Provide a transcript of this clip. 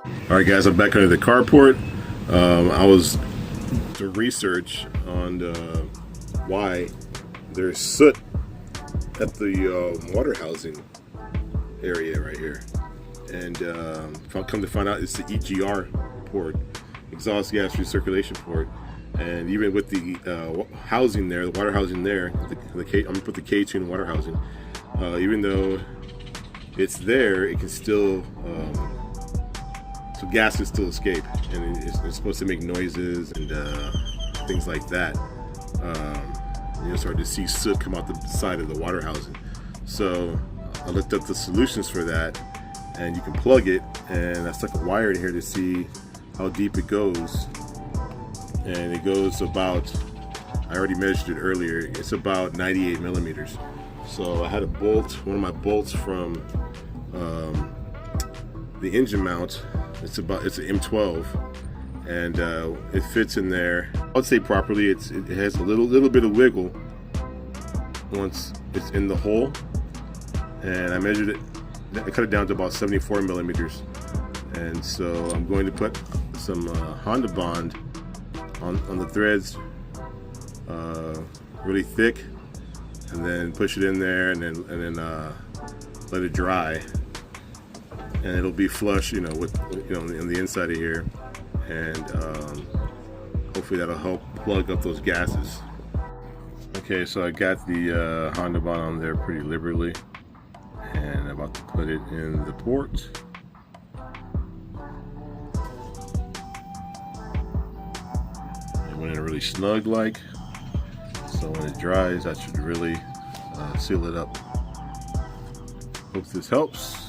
All right, guys, I'm back under the carport. I was doing research on why there's soot at the water housing area right here, and I've come to find out it's the EGR port, exhaust gas recirculation port. And even with the housing there, the water housing there, I'm gonna put the KTuned water housing. Even though it's there, it can still so gas can still escape, and it's supposed to make noises and things like that. You start to see soot come out the side of the water housing. So I looked up the solutions for that, and you can plug it, and I stuck a wire in here to see how deep it goes. And it goes about, I already measured it earlier, it's about 98 millimeters. So I had a bolt, one of my bolts from the engine mount. It's an M12, and it fits in there. I would say properly. It has a little bit of wiggle once it's in the hole, and I measured it. I cut it down to about 74 millimeters, and so I'm going to put some Honda Bond on the threads, really thick, and then push it in there, and then let it dry, and it'll be flush, with on the inside of here, and hopefully that'll help plug up those gases. Okay, so I got the Honda Bond on there pretty liberally, and I'm about to put it in the port. It went in really snug like, so when it dries, that should really seal it up. Hope this helps.